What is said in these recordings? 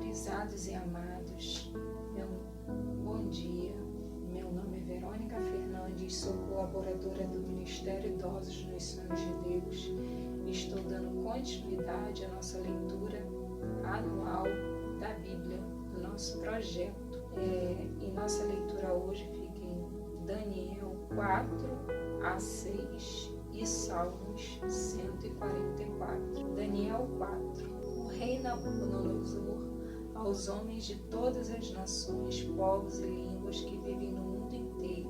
Prezados e amados, bom dia. Meu nome é Verônica Fernandes, sou colaboradora do Ministério Idosos nos Sonhos de Deus. Estou dando continuidade à nossa leitura anual da Bíblia, do nosso projeto. E nossa leitura hoje fica em Daniel 4 a 6 e Salmos 144. Daniel 4. O rei Nabucodonosor, aos homens de todas as nações, povos e línguas que vivem no mundo inteiro,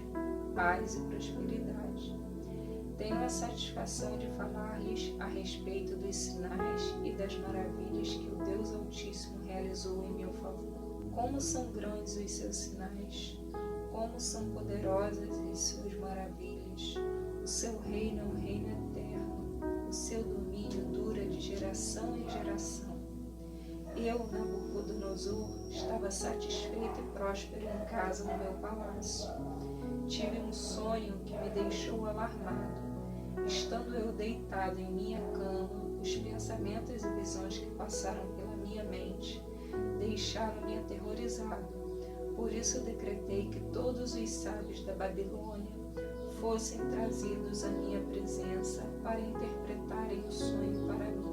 paz e prosperidade. Tenho a satisfação de falar-lhes a respeito dos sinais e das maravilhas que o Deus Altíssimo realizou em meu favor. Como são grandes os seus sinais, como são poderosas as suas maravilhas. O seu reino é um reino eterno, o seu domínio dura de geração em geração. Eu, Nabucodonosor, estava satisfeito e próspero em casa no meu palácio. Tive um sonho que me deixou alarmado. Estando eu deitado em minha cama, os pensamentos e visões que passaram pela minha mente deixaram-me aterrorizado. Por isso decretei que todos os sábios da Babilônia fossem trazidos à minha presença para interpretarem o sonho para mim.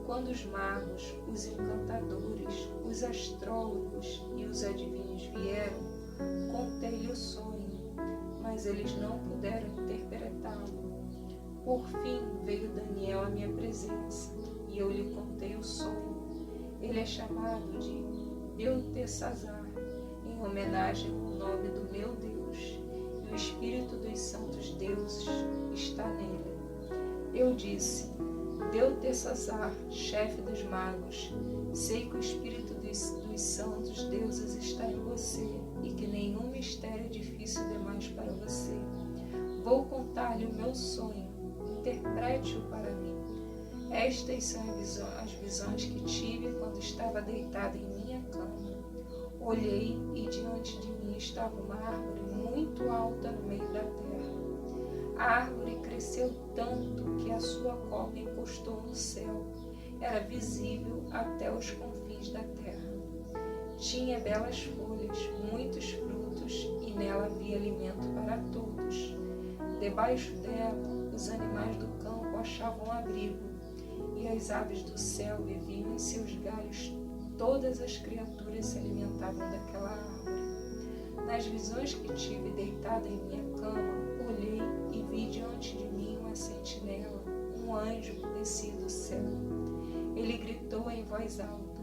Quando os magos, os encantadores, os astrólogos e os adivinhos vieram, contei-lhe o sonho, mas eles não puderam interpretá-lo. Por fim veio Daniel à minha presença, e eu lhe contei o sonho. Ele é chamado de Beltesazar, em homenagem ao nome do meu Deus, e o Espírito dos santos deuses está nele. Eu disse: Beltesazar, chefe dos magos, sei que o Espírito dos santos deuses está em você e que nenhum mistério é difícil demais para você. Vou contar-lhe o meu sonho, interprete-o para mim. Estas são as visões que tive quando estava deitado em minha cama. Olhei e diante de mim estava uma árvore muito alta no meio da terra. A árvore cresceu tanto que a sua copa encostou no céu. Era visível até os confins da terra. Tinha belas folhas, muitos frutos e nela havia alimento para todos. Debaixo dela, os animais do campo achavam abrigo e as aves do céu viviam em seus galhos. Todas as criaturas se alimentavam daquela árvore. Nas visões que tive deitado em minha cama, olhei e vi diante de mim uma sentinela, um anjo que descia do céu. Ele gritou em voz alta: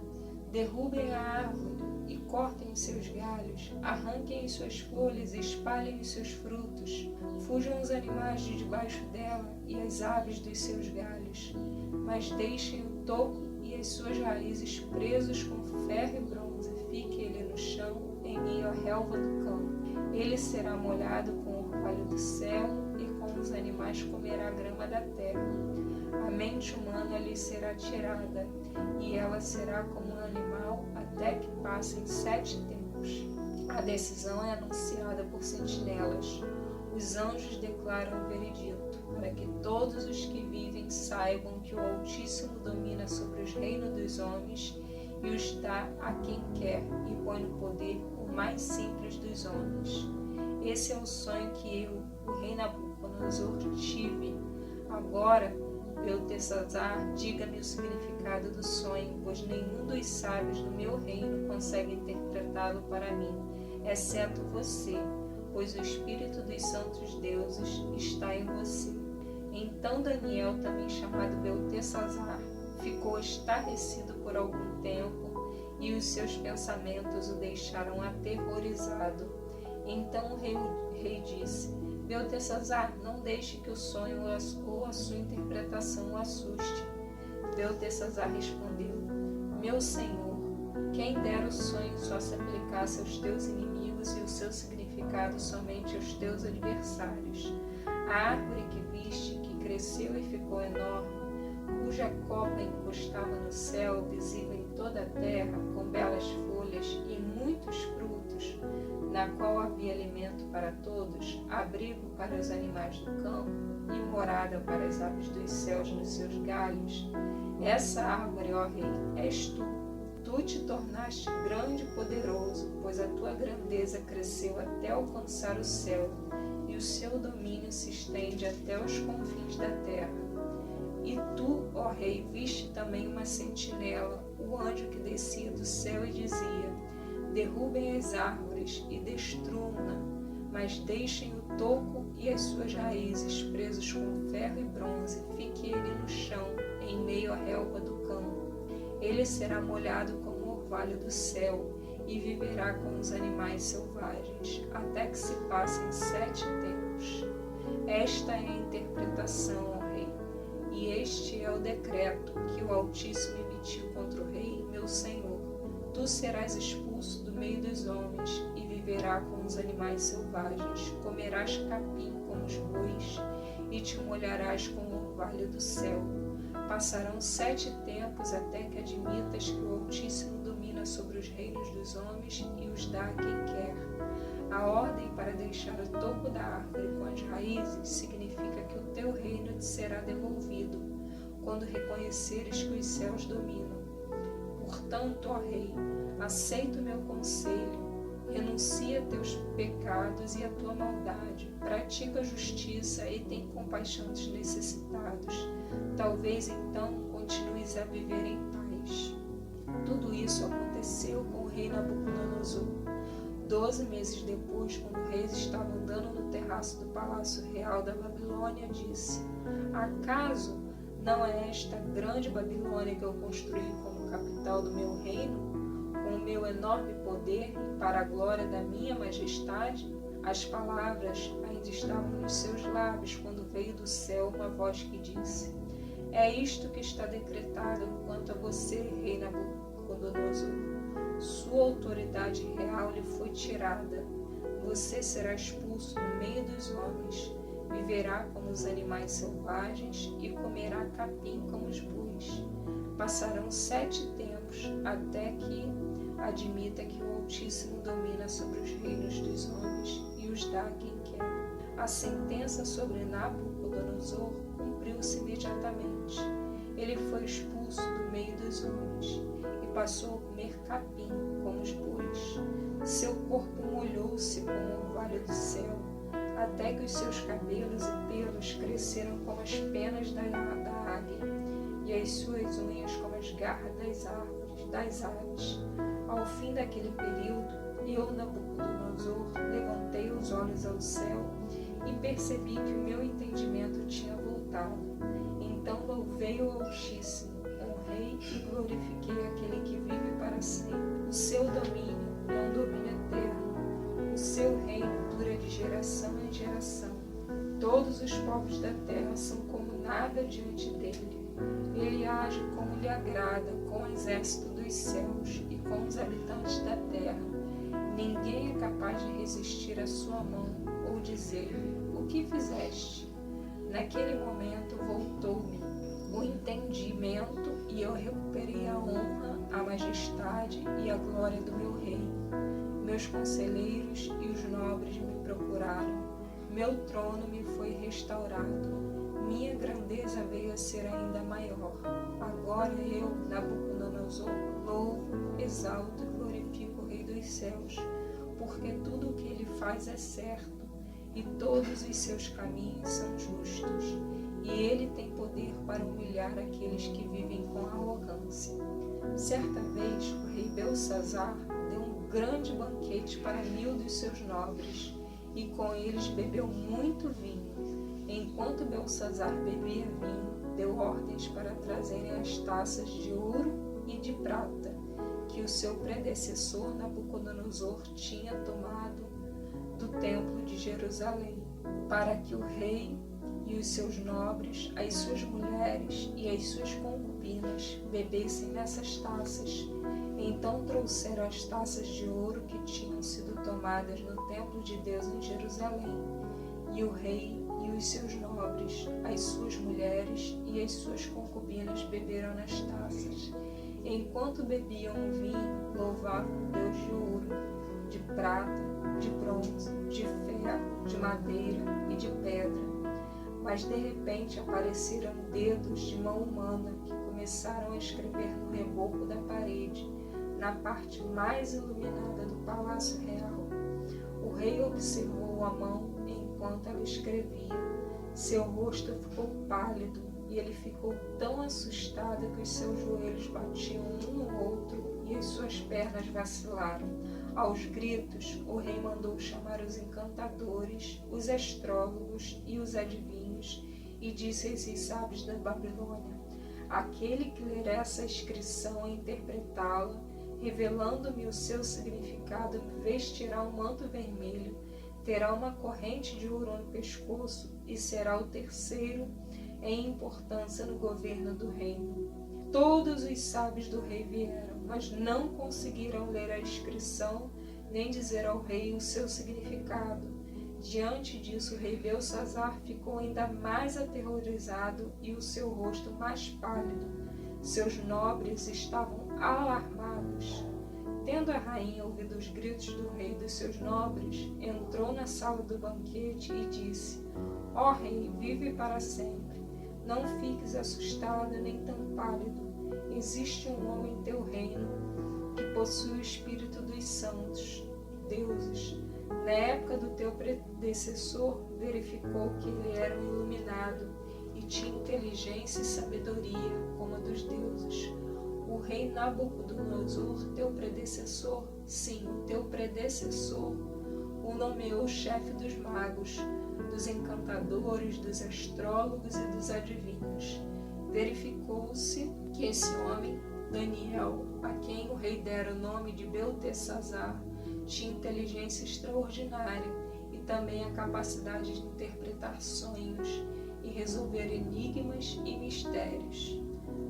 derrubem a árvore e cortem os seus galhos, arranquem as suas folhas e espalhem os seus frutos. Fujam os animais de debaixo dela e as aves dos seus galhos, mas deixem o toco e as suas raízes presos com ferro e bronze. Fique ele no chão, em meio à relva do campo. Ele será molhado com o orvalho do céu e com os animais comerá a grama da terra. A mente humana lhe será tirada e ela será como um animal até que passem 7 tempos. A decisão é anunciada por sentinelas. Os anjos declaram o veredito, para que todos os que vivem saibam que o Altíssimo domina sobre os reinos dos homens e os dá a quem quer e põe no poder o mais simples dos homens. Esse é o sonho que eu, o rei Nabucodonosor, tive. Agora, Beltesazar, diga-me o significado do sonho, pois nenhum dos sábios do meu reino consegue interpretá-lo para mim, exceto você, pois o Espírito dos santos deuses está em você. Então Daniel, também chamado Beltesazar, ficou estarrecido por algum tempo e os seus pensamentos o deixaram aterrorizado. Então o rei disse: Beltesazar, não deixe que o sonho ou a sua interpretação o assuste. Beltesazar respondeu: meu senhor, quem dera o sonho só se aplicasse aos teus inimigos e o seu significado somente aos teus adversários. A árvore que viste, que cresceu e ficou enorme, cuja copa encostava no céu, visível em toda a terra, com belas folhas e muitos frutos, na qual havia alimento para todos, abrigo para os animais do campo e morada para as aves dos céus nos seus galhos. Essa árvore, ó rei, és tu. Tu te tornaste grande e poderoso, pois a tua grandeza cresceu até alcançar o céu, e o seu domínio se estende até os confins da terra. E tu, ó rei, viste também uma sentinela, o anjo que descia do céu e dizia: derrubem as árvores e destruam-na, mas deixem o toco e as suas raízes presos com ferro e bronze, fique ele no chão, em meio à relva do campo. Ele será molhado como o orvalho do céu e viverá com os animais selvagens, até que se passem 7 tempos. Esta é a interpretação, ó rei, e este é o decreto que o Altíssimo emitiu contra o rei, meu senhor. Tu serás expulso do meio dos homens e viverá com os animais selvagens, comerás capim como os bois e te molharás com o orvalho do céu. Passarão 7 tempos até que admitas que o Altíssimo domina sobre os reinos dos homens e os dá a quem quer. A ordem para deixar o topo da árvore com as raízes significa que o teu reino te será devolvido, quando reconheceres que os céus dominam. Portanto, ó rei, aceita o meu conselho, renuncia a teus pecados e a tua maldade, pratica a justiça e tem compaixão dos necessitados. Talvez então continues a viver em paz. Tudo isso aconteceu com o rei Nabucodonosor. 12 meses depois, quando o rei estava andando no terraço do palácio real da Babilônia, disse: acaso não é esta grande Babilônia que eu construí como capital do meu reino, com o meu enorme poder e para a glória da minha majestade? As palavras ainda estavam nos seus lábios quando veio do céu uma voz que disse: é isto que está decretado quanto a você, rei Nabucodonosor. Sua autoridade real lhe foi tirada. Você será expulso do meio dos homens, viverá como os animais selvagens e comerá capim como os bois. Passarão 7 tempos até que admita que o Altíssimo domina sobre os reinos dos homens e os dá a quem quer. A sentença sobre Nabucodonosor cumpriu-se imediatamente. Ele foi expulso do meio dos homens e passou a comer capim como os bois. Seu corpo molhou-se como o orvalho do céu, até que os seus cabelos e pelos cresceram como as penas da águia, e as suas unhas como as garras das aves. Ao fim daquele período, eu, Nabucodonosor, levantei os olhos ao céu e percebi que o meu entendimento tinha voltado. Então louvei o Altíssimo, honrei e glorifiquei aquele que vive para sempre. O seu domínio é um domínio eterno. O seu reino dura de geração em geração. Todos os povos da terra são como nada diante dele. Ele age como lhe agrada, com o exército dos céus e com os habitantes da terra. Ninguém é capaz de resistir à sua mão ou dizer-lhe: o que fizeste? Naquele momento voltou-me o entendimento e eu recuperei a honra, a majestade e a glória do meu reino. Meus conselheiros e os nobres me procuraram. Meu trono me foi restaurado. Minha grandeza veio a ser ainda maior. Agora eu, Nabucodonosor, louvo, exalto e glorifico o Rei dos céus, porque tudo o que ele faz é certo e todos os seus caminhos são justos. E ele tem poder para humilhar aqueles que vivem com arrogância. Certa vez, o rei Belsazar deu um grande banquete para 1000 dos seus nobres, e com eles bebeu muito vinho. Enquanto Belsazar bebia vinho, deu ordens para trazerem as taças de ouro e de prata, que o seu predecessor Nabucodonosor tinha tomado do templo de Jerusalém, para que o rei e os seus nobres, as suas mulheres e as suas concubinas bebessem nessas taças. Então trouxeram as taças de ouro que tinham sido tomadas no templo de Deus em Jerusalém, e o rei e os seus nobres, as suas mulheres e as suas concubinas beberam nas taças. Enquanto bebiam o vinho, louvavam o Deus de ouro, de prata, de bronze, de ferro, de madeira e de pedra. Mas de repente apareceram dedos de mão humana que começaram a escrever no reboco da parede, na parte mais iluminada do palácio real. O rei observou Amã enquanto ela escrevia. Seu rosto ficou pálido e ele ficou tão assustado que os seus joelhos batiam um no outro e as suas pernas vacilaram. Aos gritos, o rei mandou chamar os encantadores, os astrólogos e os adivinhos e disse a esses sábios da Babilônia: aquele que ler essa inscrição e interpretá-la, revelando-me o seu significado, vestirá um manto vermelho, terá uma corrente de ouro no pescoço e será o terceiro em importância no governo do reino. Todos os sábios do rei vieram, mas não conseguiram ler a inscrição nem dizer ao rei o seu significado. Diante disso, o rei Belsazar ficou ainda mais aterrorizado e o seu rosto mais pálido. Seus nobres estavam alarmados. Tendo a rainha ouvido os gritos do rei e dos seus nobres, entrou na sala do banquete e disse: ó rei, vive para sempre. Não fiques assustado nem tão pálido. Existe um homem em teu reino que possui o espírito dos santos, deuses. Na época do teu predecessor, verificou que ele era um iluminado e tinha inteligência e sabedoria como a dos deuses. O rei Nabucodonosor, teu predecessor, sim, o teu predecessor, o nomeou chefe dos magos, dos encantadores, dos astrólogos e dos adivinhos. Verificou-se que esse homem, Daniel, a quem o rei dera o nome de Beltesazar, tinha inteligência extraordinária e também a capacidade de interpretar sonhos e resolver enigmas e mistérios.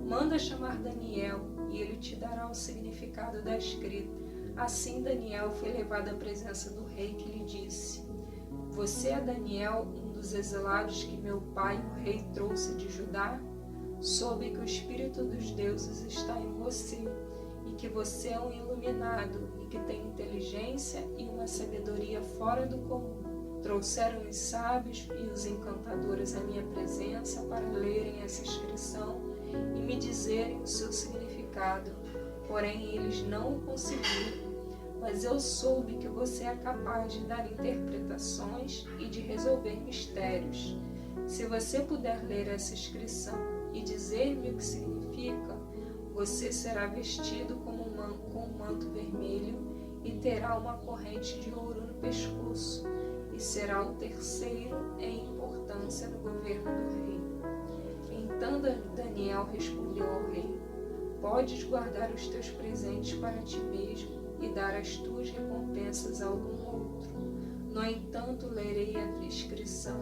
Manda chamar Daniel e ele te dará o significado da escrita. Assim Daniel foi levado à presença do rei, que lhe disse: você é Daniel, um dos exilados que meu pai, o rei, trouxe de Judá? Soube que o espírito dos deuses está em você e que você é um iluminado e que tem inteligência e uma sabedoria fora do comum. Trouxeram os sábios e os encantadores à minha presença para lerem essa inscrição e me dizerem o seu significado, porém eles não o conseguiram. Mas eu soube que você é capaz de dar interpretações e de resolver mistérios. Se você puder ler essa inscrição e dizer-me o que significa, você será vestido com um manto vermelho e terá uma corrente de ouro no pescoço, e será o terceiro em importância no governo do rei. Então Daniel respondeu ao rei: podes guardar os teus presentes para ti mesmo e dar as tuas recompensas a algum outro. No entanto, lerei a inscrição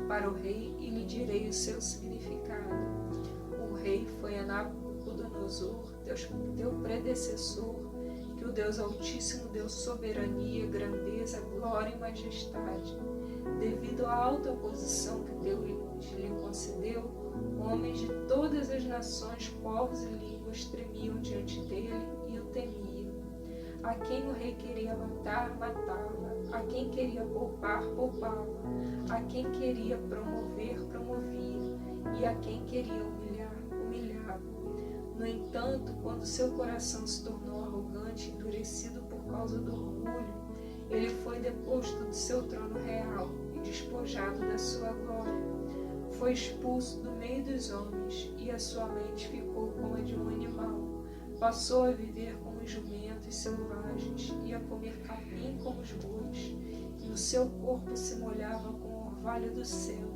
para o rei e lhe direi o seu significado. O rei foi a Nabucodonosor, teu predecessor, que o Deus Altíssimo deu soberania, grandeza, glória e majestade. Devido à alta posição que Deus lhe concedeu, homens de todas as nações, povos e línguas tremiam diante dele e o temiam. A quem o rei queria matar, matava. A quem queria poupar, poupava. A quem queria promover, promovia. E a quem queria humilhar, humilhava. No entanto, quando seu coração se tornou arrogante e endurecido por causa do orgulho, ele foi deposto do seu trono real e despojado da sua glória. Foi expulso do meio dos homens e a sua mente ficou como a de um animal. Passou a viver como jumentos selvagens e a comer capim como os bois, e o seu corpo se molhava com o orvalho do céu,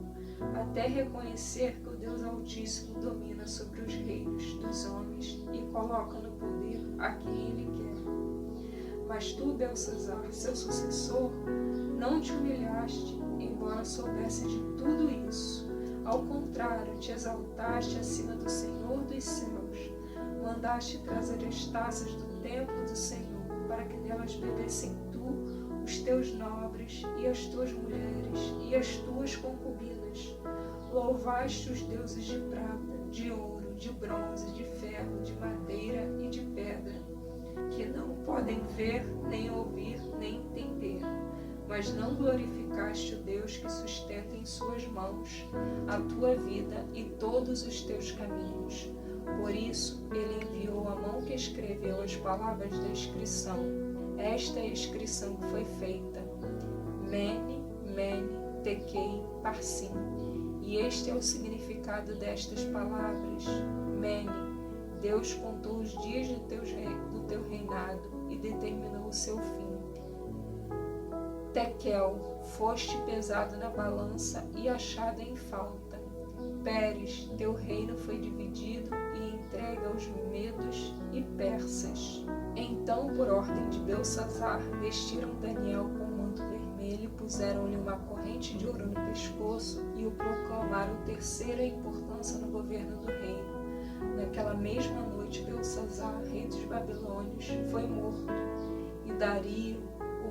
até reconhecer que o Deus Altíssimo domina sobre os reinos dos homens e coloca no poder a quem ele quer. Mas tu, Belsazar, seu sucessor, não te humilhaste, embora soubesse de tudo isso. Ao contrário, te exaltaste acima do Senhor dos céus. Mandaste trazer as taças do templo do Senhor, para que nelas bebessem tu, os teus nobres, e as tuas mulheres, e as tuas concubinas. Louvaste os deuses de prata, de ouro, de bronze, de ferro, de madeira e de pedra, que não podem ver, nem ouvir, nem entender. Mas não glorificaste o Deus que sustenta em suas mãos a tua vida e todos os teus caminhos. Por isso, ele enviou a mão que escreveu as palavras da inscrição. Esta é a inscrição que foi feita: Mene, Mene, Tekel, Parsim. E este é o significado destas palavras. Mene, Deus contou os dias do teu reinado e determinou o seu fim. Tekel, foste pesado na balança e achado em falta. Pérez, teu reino foi dividido e entregue aos medos e persas. Então, por ordem de Belsassar, vestiram Daniel com um manto vermelho, puseram-lhe uma corrente de ouro no pescoço e o proclamaram terceira em importância no governo do reino. Naquela mesma noite, Belsassar, rei dos babilônios, foi morto, e Dario,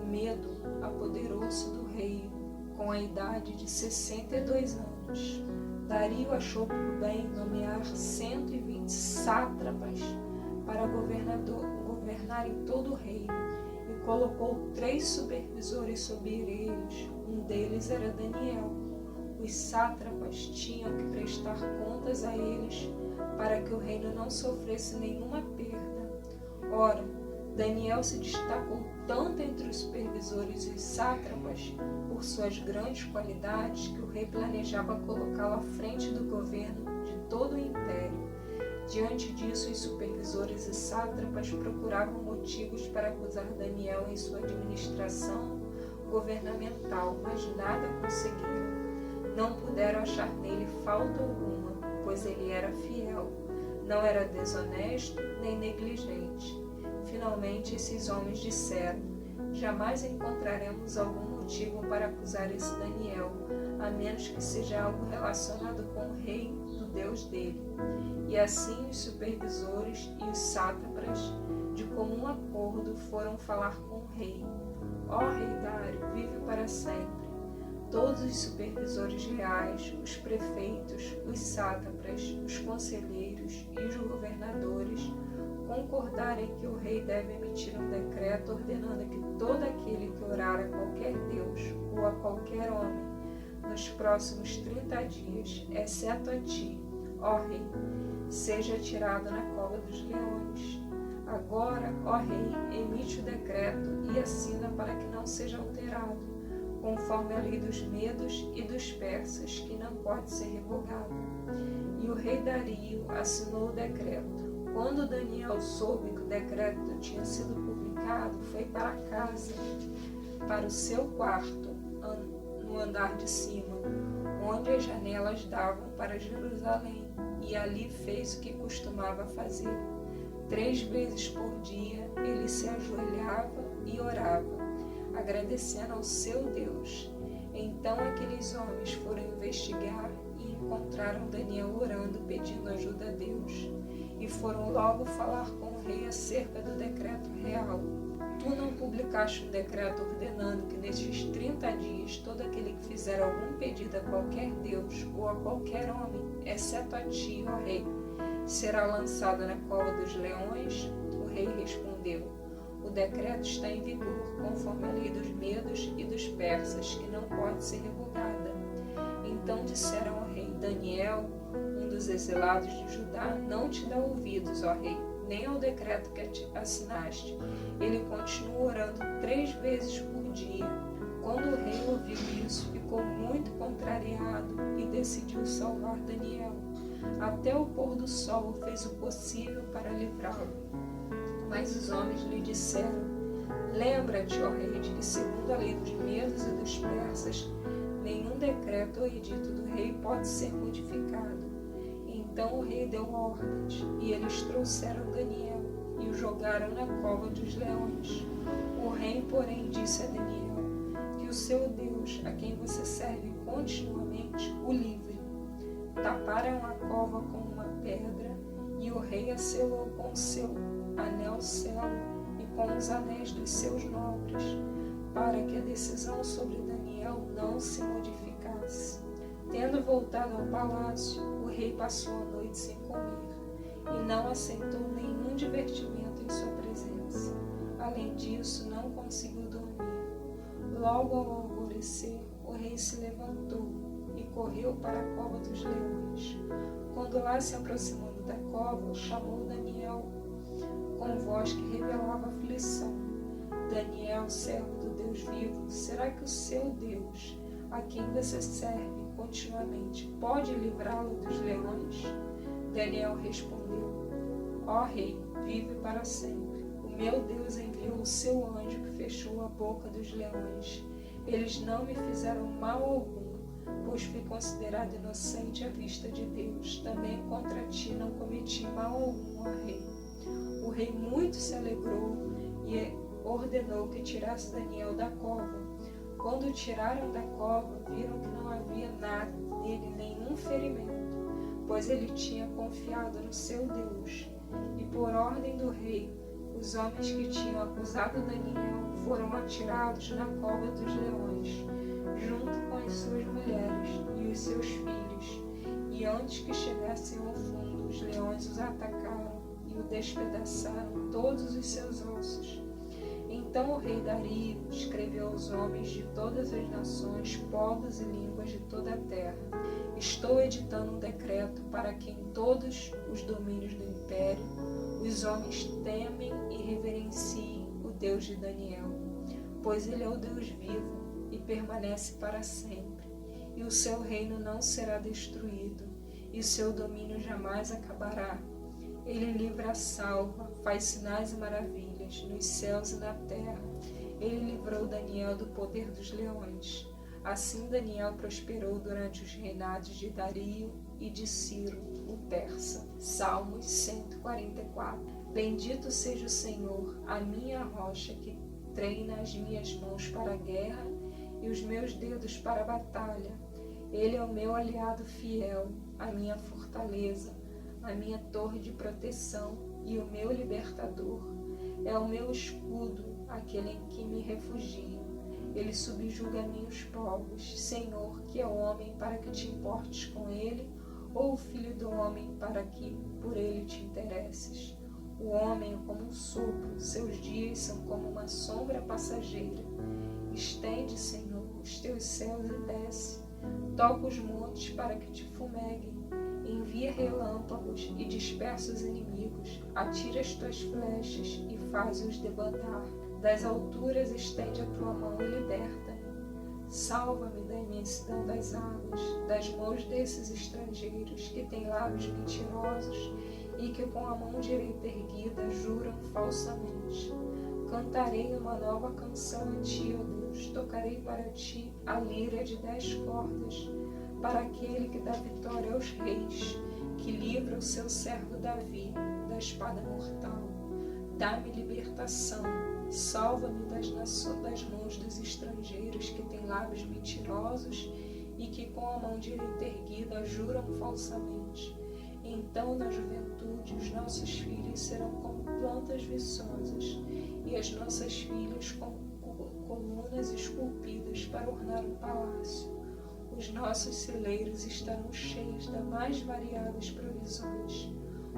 o medo, apoderou-se do reino, com a idade de 62 anos. Dario achou por bem nomear 120 sátrapas para governar em todo o reino, e colocou 3 supervisores sobre eles. Um deles era Daniel. Os sátrapas tinham que prestar contas a eles para que o reino não sofresse nenhuma perda. Ora, Daniel se destacou tanto entre os supervisores e os sátrapas por suas grandes qualidades que o rei planejava colocá-lo à frente do governo de todo o império. Diante disso, os supervisores e sátrapas procuravam motivos para acusar Daniel em sua administração governamental, mas nada conseguiram. Não puderam achar nele falta alguma, pois ele era fiel, não era desonesto nem negligente. Finalmente, esses homens disseram: jamais encontraremos algum motivo para acusar esse Daniel, a menos que seja algo relacionado com o rei do Deus dele. E assim os supervisores e os sátrapas, de comum acordo, foram falar com o rei. Ó rei Dário, vive para sempre. Todos os supervisores reais, os prefeitos, os sátrapas, os conselheiros e os governadores concordarem que o rei deve emitir um decreto ordenando que todo aquele que orar a qualquer Deus ou a qualquer homem nos próximos 30 dias, exceto a ti, ó rei, seja tirado na cova dos leões. Agora, ó rei, emite o decreto e assina para que não seja alterado, conforme a lei dos medos e dos persas, que não pode ser revogada. E o rei Dario assinou o decreto. Quando Daniel soube que o decreto tinha sido publicado, foi para casa, para o seu quarto, no andar de cima, onde as janelas davam para Jerusalém, e ali fez o que costumava fazer. 3 vezes por dia ele se ajoelhava e orava, agradecendo ao seu Deus. Então aqueles homens foram investigar e encontraram Daniel orando, pedindo ajuda a Deus. E foram logo falar com o rei acerca do decreto real. Tu não publicaste um decreto ordenando que nestes 30 dias todo aquele que fizer algum pedido a qualquer Deus ou a qualquer homem, exceto a ti, ó rei, será lançado na cova dos leões? O rei respondeu: o decreto está em vigor, conforme a lei dos medos e dos persas, que não pode ser revogada. Então disseram ao rei: Daniel, um dos exilados de Judá, não te dá ouvidos, ó rei, nem ao decreto que assinaste. Ele continua orando 3 vezes por dia. Quando o rei ouviu isso, ficou muito contrariado e decidiu salvar Daniel. Até o pôr do sol fez o possível para livrá-lo. Mas os homens lhe disseram: lembra-te, ó rei, de que segundo a lei dos medos e dos persas, nenhum decreto ou edito do rei pode ser modificado. Então o rei deu ordens, e eles trouxeram Daniel e o jogaram na cova dos leões. O rei, porém, disse a Daniel: que o seu Deus, a quem você serve continuamente, o livre. Taparam a cova com uma pedra, e o rei a selou com o seu anel selo e com os anéis dos seus nobres, para que a decisão sobre Daniel não se modificasse. Tendo voltado ao palácio, o rei passou a noite sem comer, e não aceitou nenhum divertimento em sua presença. Além disso, não conseguiu dormir. Logo ao alvorecer, o rei se levantou e correu para a cova dos leões. Quando lá se aproximando da cova, chamou Daniel com voz que revelava aflição. Daniel, servo do Deus vivo, será que o seu Deus, a quem você serve continuamente, pode livrá-lo dos leões? Daniel respondeu: ó rei, vive para sempre. O meu Deus enviou o seu anjo que fechou a boca dos leões. Eles não me fizeram mal algum, pois fui considerado inocente à vista de Deus. Também contra ti não cometi mal algum, ó rei. O rei muito se alegrou e ordenou que tirasse Daniel da cova. Quando o tiraram da cova, viram que não havia nada nele, nenhum ferimento, pois ele tinha confiado no seu Deus. E por ordem do rei, os homens que tinham acusado Daniel foram atirados na cova dos leões, junto com as suas mulheres e os seus filhos. E antes que chegassem ao fundo, os leões os atacaram e o despedaçaram todos os seus ossos. Então o rei Dario escreveu aos homens de todas as nações, povos e línguas de toda a terra: estou editando um decreto para que em todos os domínios do império os homens temem e reverenciem o Deus de Daniel, pois ele é o Deus vivo e permanece para sempre, e o seu reino não será destruído, e o seu domínio jamais acabará. Ele livra a salva, faz sinais e maravilhas nos céus e na terra. Ele livrou Daniel do poder dos leões. Assim Daniel prosperou durante os reinados de Dario e de Ciro, o persa. Salmos 144. Bendito seja o Senhor, a minha rocha, que treina as minhas mãos para a guerra e os meus dedos para a batalha. Ele é o meu aliado fiel, a minha fortaleza, a minha torre de proteção e o meu libertador. É o meu escudo, aquele em que me refugio. Ele subjuga a mim os povos. Senhor, que é o homem para que te importes com ele, ou o filho do homem para que por ele te interesses? O homem é como um sopro, seus dias são como uma sombra passageira. Estende, Senhor, os teus céus e desce. Toca os montes para que te fumeguem. Envia relâmpagos e dispersa os inimigos. Atira as tuas flechas e faz-os debandar. Das alturas estende a tua mão e liberta-me. Salva-me da imensidão das águas, das mãos desses estrangeiros que têm lábios mentirosos e que com a mão direita erguida juram falsamente. Cantarei uma nova canção a ti, ó Deus. Tocarei para ti a lira de 10 cordas, para aquele que dá vitória aos reis, que livra o seu servo Davi da espada mortal. Dá-me libertação, salva-me das mãos dos estrangeiros que têm lábios mentirosos e que com a mão direita erguida juram falsamente. Então, na juventude, os nossos filhos serão como plantas viçosas e as nossas filhas como colunas esculpidas para ornar um palácio. Os nossos celeiros estarão cheios das mais variadas provisões.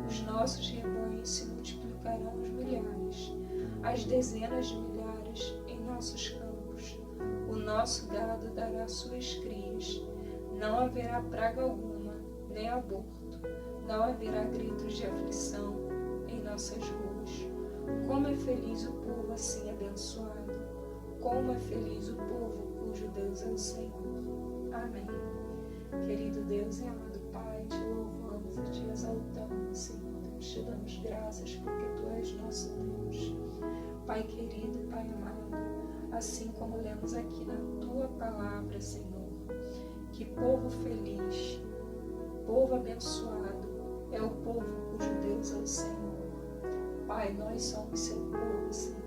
Os nossos rebanhos se multiplicarão aos milhares, às dezenas de milhares em nossos campos. O nosso gado dará suas crias. Não haverá praga alguma, nem aborto. Não haverá gritos de aflição em nossas ruas. Como é feliz o povo assim abençoado. Como é feliz o povo cujo Deus é o Senhor. Amém. Querido Deus e amado Pai, te louvamos e te exaltamos, Senhor Deus. Te damos graças porque Tu és nosso Deus. Pai querido, Pai amado, assim como lemos aqui na Tua palavra, Senhor, que povo feliz, povo abençoado, é o povo cujo Deus é o Senhor. Pai, nós somos Seu povo, Senhor,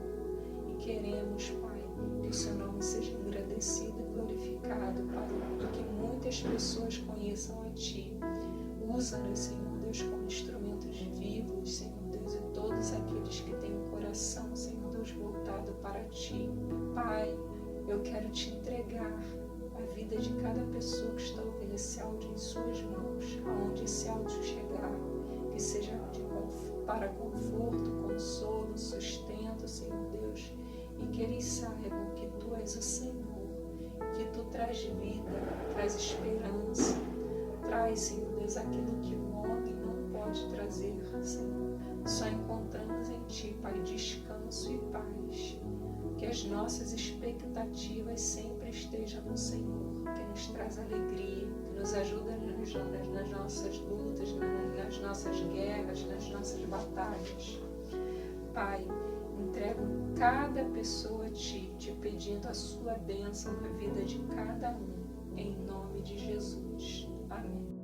e queremos, Pai, que o Seu nome seja engrandecido e glorificado, Pai, para que muitas pessoas conheçam a Ti. Usa-nos, Senhor Deus, como instrumentos vivos, Senhor Deus, e todos aqueles que têm o coração, Senhor Deus, voltado para Ti. Pai, eu quero Te entregar a vida de cada pessoa que está ouvindo esse áudio em Suas mãos, aonde esse áudio chegar, que seja para conforto, consolo, sustento, Senhor Deus, e que eles saibam que Tu és o Senhor que Tu traz vida, traz esperança, traz, Senhor Deus, aquilo que o homem não pode trazer, Senhor. Só encontramos em Ti, Pai, descanso e paz. Que as nossas expectativas sempre estejam no Senhor, que nos traz alegria, que nos ajuda nas nossas lutas, nas nossas guerras, nas nossas batalhas. Pai, entrego cada pessoa a Ti, Te pedindo a Sua bênção na vida de cada um, em nome de Jesus. Amém.